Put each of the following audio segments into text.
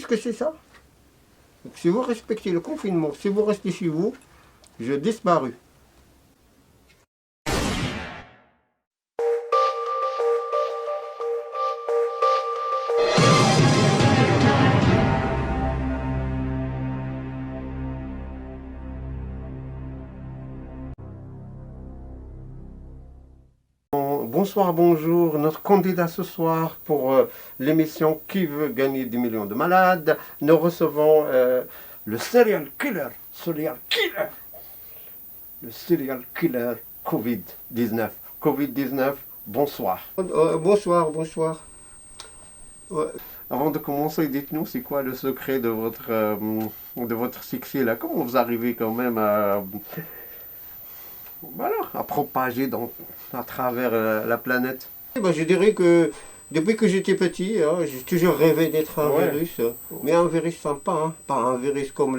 ce que c'est ça? Donc, si vous respectez le confinement, si vous restez chez vous, je disparu. Bonsoir, bonjour. Notre candidat ce soir pour l'émission Qui veut gagner 10 millions de malades. Nous recevons le serial killer, le serial killer Covid-19. Covid-19, bonsoir. Bonsoir. Ouais. Avant de commencer, dites-nous, c'est quoi le secret de votre succès là? Comment vous arrivez quand même à propager à travers la planète? Je dirais que depuis que j'étais petit, j'ai toujours rêvé d'être un virus, mais un virus sympa, pas un virus comme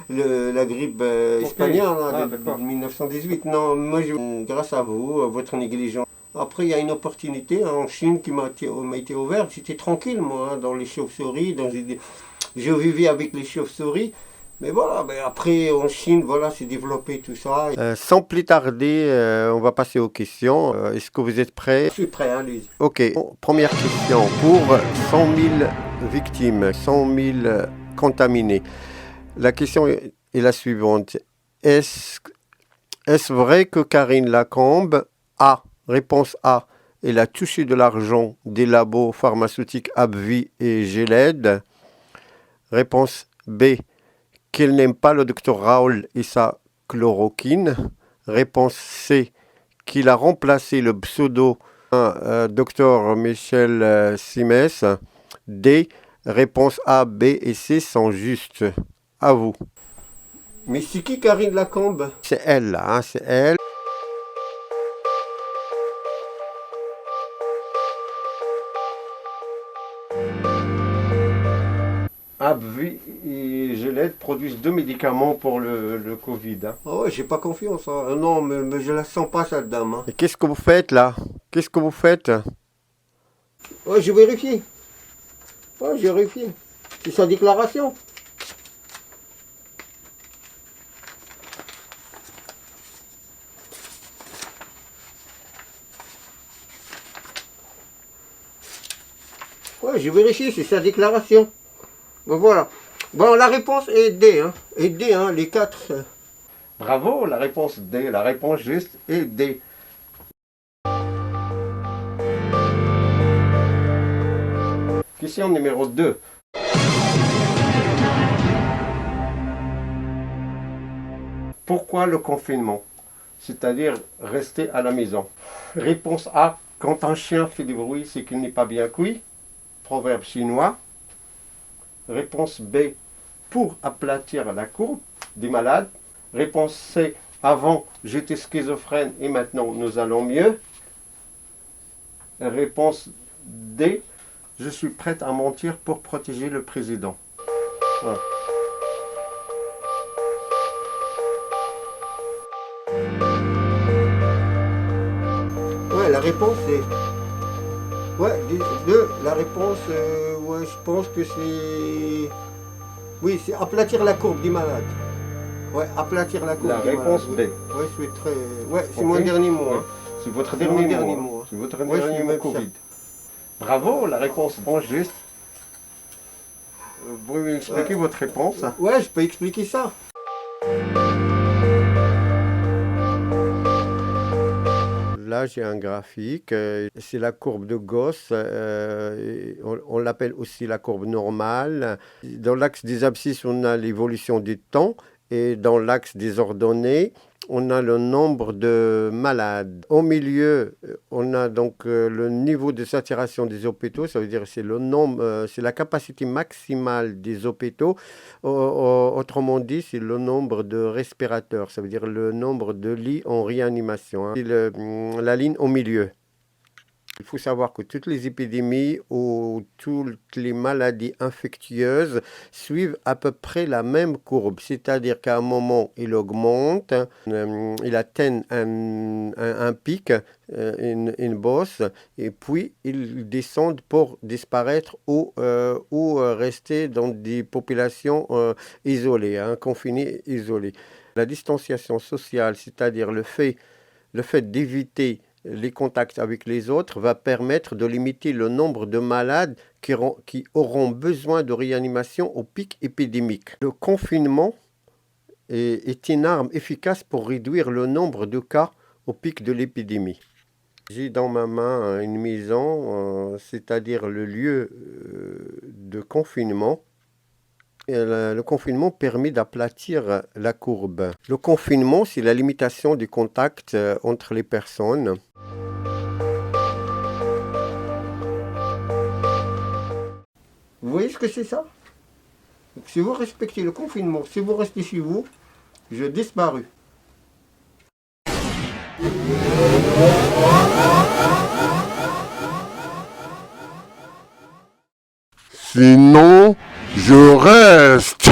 la grippe espagnole de 1918. Non, moi, grâce à vous, à votre négligence. Après, il y a une opportunité en Chine qui m'a été ouverte. J'étais tranquille, moi, dans les chauves-souris. Je vivais avec les chauves-souris. Mais voilà, après en Chine, voilà, c'est développé tout ça. Sans plus tarder, on va passer aux questions. Est-ce que vous êtes prêts? Je suis prêt, allez-y. Ok, première question. Pour 100 000 victimes, 100 000 contaminés, la question est la suivante. Est-ce vrai que Karine Lacombe réponse A, elle a touché de l'argent des labos pharmaceutiques AbbVie et Gilead? Réponse B, qu'elle n'aime pas le docteur Raoul et sa chloroquine. Réponse C, qu'il a remplacé le pseudo docteur Michel Simès. D, réponse A, B et C sont justes. À vous. Mais c'est qui Karine Lacombe? C'est elle, c'est elle. AbbVie et Gilead produisent 2 médicaments pour le Covid. Ah ouais, j'ai pas confiance. Non, mais je la sens pas, cette dame. Et qu'est-ce que vous faites là? Qu'est-ce que vous faites? Ouais, j'ai vérifié. Ouais, j'ai vérifié. C'est sa déclaration. Ouais, j'ai vérifié, c'est sa déclaration. Bon, voilà. Bon, la réponse est D, Et D, les 4. Bravo, la réponse D. La réponse juste est D. Question numéro 2. Pourquoi le confinement? C'est-à-dire rester à la maison. Réponse A. Quand un chien fait du bruit, c'est qu'il n'est pas bien cuit. Proverbe chinois. Réponse B. Pour aplatir la courbe des malades. Réponse C. Avant, j'étais schizophrène et maintenant nous allons mieux. Réponse D. Je suis prête à mentir pour protéger le président. Ouais. Ouais, la réponse est... Ouais, la réponse, ouais, je pense que c'est... Oui, c'est aplatir la courbe des malades. Ouais, aplatir la courbe des malades. La réponse B. Ouais, je suis très... Ouais, c'est mon dernier mot. Ouais. C'est votre dernier mot. C'est votre dernier mot Covid. Bravo, la réponse bon, juste. Vous pouvez expliquer votre réponse? Ouais, je peux expliquer ça. Là, j'ai un graphique. C'est la courbe de Gauss. On l'appelle aussi la courbe normale. Dans l'axe des abscisses, on a l'évolution du temps. Et dans l'axe des ordonnées, on a le nombre de malades. Au milieu, on a donc le niveau de saturation des hôpitaux. Ça veut dire que c'est le nombre, c'est la capacité maximale des hôpitaux. Autrement dit, c'est le nombre de respirateurs. Ça veut dire le nombre de lits en réanimation. C'est la ligne au milieu. Il faut savoir que toutes les épidémies ou toutes les maladies infectieuses suivent à peu près la même courbe. C'est-à-dire qu'à un moment, il augmente, il atteint un pic, une bosse, et puis ils descendent pour disparaître ou rester dans des populations isolées, confinées, isolées. La distanciation sociale, c'est-à-dire le fait d'éviter les contacts avec les autres, va permettre de limiter le nombre de malades qui auront besoin de réanimation au pic épidémique. Le confinement est une arme efficace pour réduire le nombre de cas au pic de l'épidémie. J'ai dans ma main une maison, c'est-à-dire le lieu de confinement. Le confinement permet d'aplatir la courbe. Le confinement, c'est la limitation du contact entre les personnes. Vous voyez ce que c'est ça? Si vous respectez le confinement, si vous restez chez vous, je disparu. Sinon, je reste.